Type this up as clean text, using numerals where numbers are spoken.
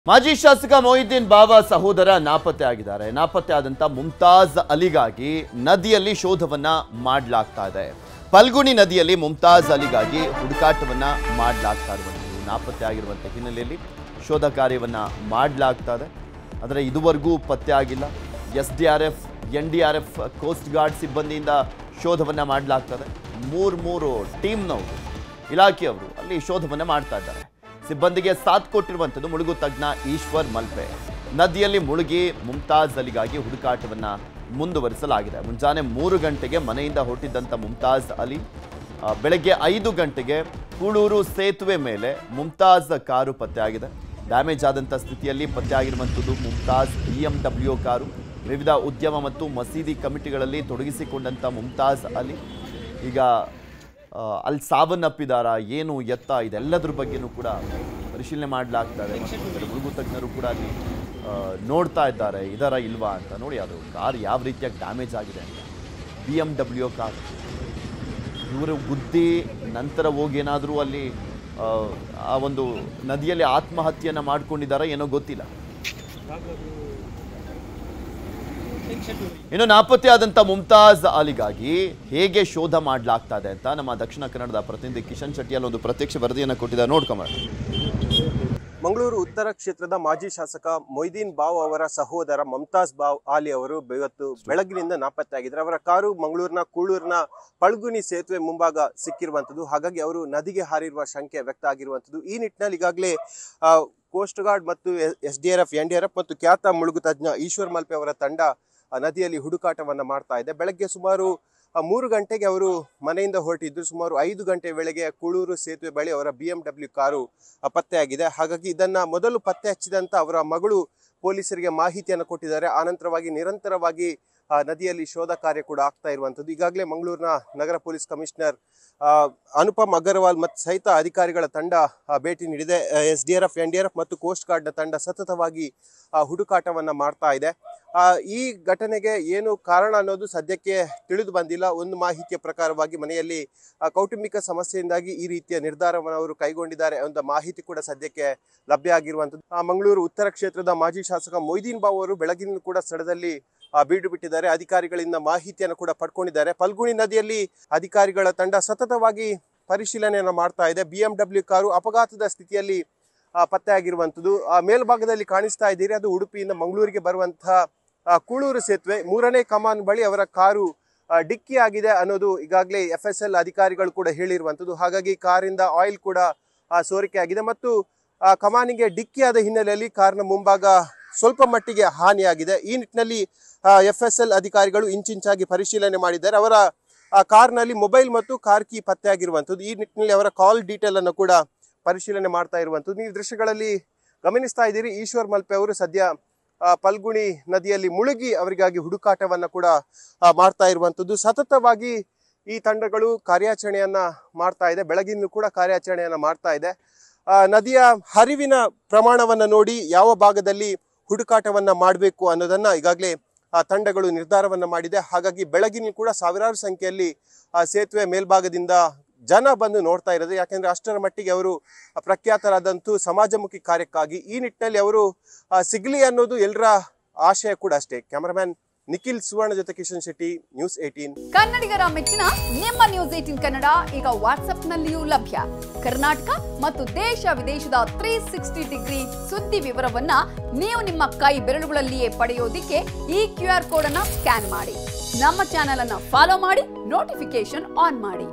ಮಾಜಿ ಶಾಸಕ ಮೊಹಿದ್ದೀನ್ ಬಾವ ಸಹೋದರ ನಾಪತ್ತೆ ಆಗಿದ್ದಾರೆ. ನಾಪತ್ತೆ ಆದಂತ ಮುಮ್ತಾಜ್ ಅಲಿಗಾಗಿ ನದಿಯಲ್ಲಿ ಶೋಧವನ್ನ ಮಾಡಲಾಗ್ತಾ ಇದೆ. ಫಲ್ಗುಣಿ ನದಿಯಲ್ಲಿ ಮುಮ್ತಾಜ್ ಅಲಿಗಾಗಿ ಹುಡುಕಾಟವನ್ನ ಮಾಡಲಾಗ್ತಾ ಇರುವಂಥದ್ದು. ನಾಪತ್ತೆ ಆಗಿರುವಂತ ಹಿನ್ನೆಲೆಯಲ್ಲಿ ಶೋಧ ಕಾರ್ಯವನ್ನ ಮಾಡಲಾಗ್ತಾ ಇದೆ. ಆದರೆ ಇದುವರೆಗೂ ಪತ್ತೆ ಆಗಿಲ್ಲ. SDRF, NDRF, ಕೋಸ್ಟ್ ಗಾರ್ಡ್ ಸಿಬ್ಬಂದಿಯಿಂದ ಶೋಧವನ್ನ ಮಾಡಲಾಗ್ತಾ ಇದೆ. ಮೂರು ಟೀಮ್ನವರು, ಇಲಾಖೆಯವರು ಅಲ್ಲಿ ಶೋಧವನ್ನ ಮಾಡ್ತಾ ಇದ್ದಾರೆ. ಸಿಬ್ಬಂದಿಗೆ ಸಾಥ್ ಕೊಟ್ಟಿರುವಂಥದ್ದು ಮುಳುಗು ತಜ್ಞ ಈಶ್ವರ್ ಮಲ್ಪೆ. ನದಿಯಲ್ಲಿ ಮುಳುಗಿ ಮುಮ್ತಾಜ್ ಅಲಿಗಾಗಿ ಹುಡುಕಾಟವನ್ನ ಮುಂದುವರಿಸಲಾಗಿದೆ. ಮುಂಜಾನೆ 3 ಗಂಟೆಗೆ ಮನೆಯಿಂದ ಹೊರಟಿದ್ದಂಥ ಮುಮ್ತಾಜ್ ಅಲಿ ಬೆಳಗ್ಗೆ 5 ಗಂಟೆಗೆ ಕೂಳೂರು ಸೇತುವೆ ಮೇಲೆ ಮುಮ್ತಾಜ್ ಕಾರು ಪತ್ತೆಯಾಗಿದೆ. ಡ್ಯಾಮೇಜ್ ಆದಂಥ ಸ್ಥಿತಿಯಲ್ಲಿ ಪತ್ತೆಯಾಗಿರುವಂಥದ್ದು ಮುಮ್ತಾಜ್ BMW ಕಾರು. ವಿವಿಧ ಉದ್ಯಮ ಮತ್ತು ಮಸೀದಿ ಕಮಿಟಿಗಳಲ್ಲಿ ತೊಡಗಿಸಿಕೊಂಡಂಥ ಮುಮ್ತಾಜ್ ಅಲಿ ಈಗ ಅಲ್ಲಿ ಸಾವನ್ನಪ್ಪಿದಾರಾ, ಏನು ಎತ್ತ, ಇದೆಲ್ಲದ್ರ ಬಗ್ಗೆನೂ ಕೂಡ ಪರಿಶೀಲನೆ ಮಾಡಲಾಗ್ತದೆ. ಮುಳುಗು ತಜ್ಞರು ಕೂಡ ಅಲ್ಲಿ ನೋಡ್ತಾ ಇದ್ದಾರೆ ಇದರ ಇಲ್ವಾ ಅಂತ. ನೋಡಿ, ಅದು ಕಾರ್ ಯಾವ ರೀತಿಯಾಗಿ ಡ್ಯಾಮೇಜ್ ಆಗಿದೆ ಅಂತ. BMW ಕಾರ್ ಇವರು ಗುದ್ದಿ ನಂತರ ಹೋಗಿ ಏನಾದರೂ ಅಲ್ಲಿ ಆ ಒಂದು ನದಿಯಲ್ಲಿ ಆತ್ಮಹತ್ಯೆಯನ್ನು ಮಾಡ್ಕೊಂಡಿದ್ದಾರಾ ಏನೋ ಗೊತ್ತಿಲ್ಲ. ಇನ್ನು ನಾಪತ್ತೆ ಆದಂಥ ಮುಮ್ತಾಜ್ ಅಲಿಗಾಗಿ ಹೇಗೆ ಶೋಧ ಮಾಡಲಾಗ್ತಾ ಇದೆ ಅಂತ ನಮ್ಮ ದಕ್ಷಿಣ ಕನ್ನಡದ ಪ್ರತಿನಿಧಿ ಕಿಶನ್ ಶೆಟ್ಟಿ ಅಲ್ಲಿ ಒಂದು ಪ್ರತ್ಯಕ್ಷ ವರದಿಯನ್ನು ಕೊಟ್ಟಿದ್ದಾರೆ. ನೋಡ್ಕೊಂಬ. ಮಂಗಳೂರು ಉತ್ತರ ಕ್ಷೇತ್ರದ ಮಾಜಿ ಶಾಸಕ ಮೊಹಿದ್ದೀನ್ ಬಾವ್ ಅವರ ಸಹೋದರ ಮುಮ್ತಾಜ್ ಬಾವ್ ಆಲಿ ಅವರು ಇವತ್ತು ಬೆಳಗಿನಿಂದ ನಾಪತ್ತೆಯಾಗಿದ್ದಾರೆ. ಅವರ ಕಾರು ಮಂಗಳೂರಿನ ಕೂಳೂರಿನ ಫಲ್ಗುಣಿ ಸೇತುವೆ ಮುಂಭಾಗ ಸಿಕ್ಕಿರುವಂಥದ್ದು. ಹಾಗಾಗಿ ಅವರು ನದಿಗೆ ಹಾರಿರುವ ಶಂಕೆ ವ್ಯಕ್ತ ಆಗಿರುವಂಥದ್ದು. ಈ ನಿಟ್ಟಿನಲ್ಲಿ ಈಗಾಗಲೇ ಕೋಸ್ಟ್ ಗಾರ್ಡ್ ಮತ್ತು SDRF, NDRF ಮತ್ತು ಖ್ಯಾತ ಮುಳುಗು ತಜ್ಞ ಈಶ್ವರ್ ಮಲ್ಪೆ ಅವರ ತಂಡ ನದಿಯಲ್ಲಿ ಹುಡುಕಾಟವನ್ನ ಮಾಡ್ತಾ ಇದೆ. ಬೆಳಗ್ಗೆ ಸುಮಾರು 3 ಗಂಟೆಗೆ ಅವರು ಮನೆಯಿಂದ ಹೊರಟಿದ್ದು ಸುಮಾರು 5 ಗಂಟೆ ವೇಳೆಗೆ ಕೂಳೂರು ಸೇತುವೆ ಬಳಿ ಅವರ BMW ಕಾರು ಪತ್ತೆಯಾಗಿದೆ. ಹಾಗಾಗಿ ಇದನ್ನ ಮೊದಲು ಪತ್ತೆ ಹಚ್ಚಿದಂತ ಅವರ ಮಗಳು ಪೊಲೀಸರಿಗೆ ಮಾಹಿತಿಯನ್ನು ಕೊಟ್ಟಿದ್ದಾರೆ. ಆನಂತರವಾಗಿ ನಿರಂತರವಾಗಿ ನದಿಯಲ್ಲಿ ಶೋಧ ಕಾರ್ಯ ಕೂಡ ಆಗ್ತಾ ಇರುವಂಥದ್ದು. ಈಗಾಗಲೇ ಮಂಗಳೂರಿನ ನಗರ ಪೊಲೀಸ್ ಕಮಿಷನರ್ ಅನುಪಮ್ ಅಗರ್ವಾಲ್ ಮತ್ತು ಸಹಿತ ಅಧಿಕಾರಿಗಳ ತಂಡ ಭೇಟಿ ನೀಡಿದೆ. SDRF, NDRF ಮತ್ತು ಕೋಸ್ಟ್ ಗಾರ್ಡ್ನ ತಂಡ ಸತತವಾಗಿ ಹುಡುಕಾಟವನ್ನ ಮಾಡ್ತಾ ಇದೆ. ಈ ಘಟನೆಗೆ ಏನು ಕಾರಣ ಅನ್ನೋದು ಸದ್ಯಕ್ಕೆ ತಿಳಿದು ಬಂದಿಲ್ಲ. ಒಂದು ಮಾಹಿತಿಯ ಪ್ರಕಾರವಾಗಿ ಮನೆಯಲ್ಲಿ ಕೌಟುಂಬಿಕ ಸಮಸ್ಯೆಯಿಂದಾಗಿ ಈ ರೀತಿಯ ನಿರ್ಧಾರವನ್ನು ಅವರು ಕೈಗೊಂಡಿದ್ದಾರೆ ಎಂಬ ಮಾಹಿತಿ ಕೂಡ ಸದ್ಯಕ್ಕೆ ಲಭ್ಯ ಆಗಿರುವಂಥದ್ದು. ಮಂಗಳೂರು ಉತ್ತರ ಕ್ಷೇತ್ರದ ಮಾಜಿ ಶಾಸಕ ಮೊಹಿದ್ದೀನ್ ಬಾವ್ ಅವರು ಬೆಳಗಿನ ಕೂಡ ಸ್ಥಳದಲ್ಲಿ ಬೀಡು ಬಿಟ್ಟಿದ್ದಾರೆ. ಅಧಿಕಾರಿಗಳಿಂದ ಮಾಹಿತಿಯನ್ನು ಕೂಡ ಪಡ್ಕೊಂಡಿದ್ದಾರೆ. ಫಲ್ಗುಣಿ ನದಿಯಲ್ಲಿ ಅಧಿಕಾರಿಗಳ ತಂಡ ಸತತವಾಗಿ ಪರಿಶೀಲನೆಯನ್ನು ಮಾಡ್ತಾ ಇದೆ. BMW ಕಾರು ಅಪಘಾತದ ಸ್ಥಿತಿಯಲ್ಲಿ ಪತ್ತೆಯಾಗಿರುವಂಥದ್ದು. ಮೇಲ್ಭಾಗದಲ್ಲಿ ಕಾಣಿಸ್ತಾ ಇದ್ದೀರಿ, ಅದು ಉಡುಪಿಯಿಂದ ಮಂಗಳೂರಿಗೆ ಬರುವಂತಹ ಕೂಳೂರು ಸೇತುವೆ 3ನೇ ಕಮಾನ್ ಬಳಿ ಅವರ ಕಾರು ಡಿಕ್ಕಿ ಆಗಿದೆ ಅನ್ನೋದು ಈಗಾಗಲೇ FSL ಅಧಿಕಾರಿಗಳು ಕೂಡ ಹೇಳಿರುವಂಥದ್ದು. ಹಾಗಾಗಿ ಕಾರಿಂದ ಆಯಿಲ್ ಕೂಡ ಸೋರಿಕೆ ಆಗಿದೆ ಮತ್ತು ಕಮಾನಿಗೆ ಡಿಕ್ಕಿ ಆದ ಹಿನ್ನೆಲೆಯಲ್ಲಿ ಕಾರಿನ ಮುಂಭಾಗ ಸ್ವಲ್ಪ ಮಟ್ಟಿಗೆ ಹಾನಿಯಾಗಿದೆ. ಈ ನಿಟ್ಟಿನಲ್ಲಿ FSL ಅಧಿಕಾರಿಗಳು ಇಂಚಿಂಚಾಗಿ ಪರಿಶೀಲನೆ ಮಾಡಿದ್ದಾರೆ. ಅವರ ಕಾರ್ನಲ್ಲಿ ಮೊಬೈಲ್ ಮತ್ತು ಕಾರ್ ಕೀ ಪತ್ತೆಯಾಗಿರುವಂಥದ್ದು. ಈ ನಿಟ್ಟಿನಲ್ಲಿ ಅವರ ಕಾಲ್ ಡೀಟೇಲ್ ಅನ್ನು ಕೂಡ ಪರಿಶೀಲನೆ ಮಾಡ್ತಾ ಇರುವಂಥದ್ದು. ನೀವು ದೃಶ್ಯಗಳಲ್ಲಿ ಗಮನಿಸ್ತಾ ಇದ್ದೀರಿ. ಈಶ್ವರ್ ಮಲ್ಪೆ ಅವರು ಸದ್ಯ ಫಲ್ಗುಣಿ ನದಿಯಲ್ಲಿ ಮುಳುಗಿ ಅವರಿಗಾಗಿ ಹುಡುಕಾಟವನ್ನ ಕೂಡ ಮಾಡ್ತಾ ಇರುವಂಥದ್ದು. ಸತತವಾಗಿ ಈ ತಂಡಗಳು ಕಾರ್ಯಾಚರಣೆಯನ್ನ ಮಾಡ್ತಾ ಇದೆ. ಬೆಳಗಿನ ಕೂಡ ಕಾರ್ಯಾಚರಣೆಯನ್ನ ಮಾಡ್ತಾ ಇದೆ. ನದಿಯ ಹರಿವಿನ ಪ್ರಮಾಣವನ್ನ ನೋಡಿ ಯಾವ ಭಾಗದಲ್ಲಿ ಹುಡುಕಾಟವನ್ನ ಮಾಡಬೇಕು ಅನ್ನೋದನ್ನ ಈಗಾಗಲೇ ತಂಡಗಳು ನಿರ್ಧಾರವನ್ನ ಮಾಡಿದೆ. ಹಾಗಾಗಿ ಬೆಳಗಿನ ಕೂಡ ಸಾವಿರಾರು ಸಂಖ್ಯೆಯಲ್ಲಿ ಸೇತುವೆ ಮೇಲ್ಭಾಗದಿಂದ ಜನ ಬಂದು ನೋಡ್ತಾ ಇರೋದು. ಯಾಕೆಂದ್ರೆ ಅಷ್ಟರ ಮಟ್ಟಿಗೆ ಅವರು ಪ್ರಖ್ಯಾತರಾದಂತೂ ಸಮಾಜಮುಖಿ ಕಾರ್ಯಕ್ಕಾಗಿ. ಈ ನಿಟ್ಟಿನಲ್ಲಿ ಅವರು ಸಿಗ್ಲಿ ಅನ್ನೋದು ಎಲ್ಲರ ಆಶಯ ಕೂಡ ಅಷ್ಟೇ. ಕ್ಯಾಮರಾಮ್ಯಾನ್ ನಿಖಿಲ್ ಸುವರ್ಣ ಜೊತೆ ಕಿಶನ್ ಶೆಟ್ಟಿ, ನ್ಯೂಸ್ 18. ಕನ್ನಡಿಗರ ಮೆಚ್ಚಿನ ನಿಮ್ಮ ನ್ಯೂಸ್ 18 ಕನ್ನಡ ಈಗ ವಾಟ್ಸ್ಆಪ್ ನಲ್ಲಿಯೂ ಲಭ್ಯ. ಕರ್ನಾಟಕ ಮತ್ತು ದೇಶ ವಿದೇಶದ 360 ಡಿಗ್ರಿ ಸುದ್ದಿ ವಿವರವನ್ನ ನೀವು ನಿಮ್ಮ ಕೈ ಬೆರಳುಗಳಲ್ಲಿಯೇ ಪಡೆಯೋದಿಕ್ಕೆ ಈ QR ಕೋಡ್ ಅನ್ನ ಸ್ಕ್ಯಾನ್ ಮಾಡಿ. ನಮ್ಮ ಚಾನೆಲ್ ಅನ್ನ ಫಾಲೋ ಮಾಡಿ, ನೋಟಿಫಿಕೇಶನ್ ಆನ್ ಮಾಡಿ.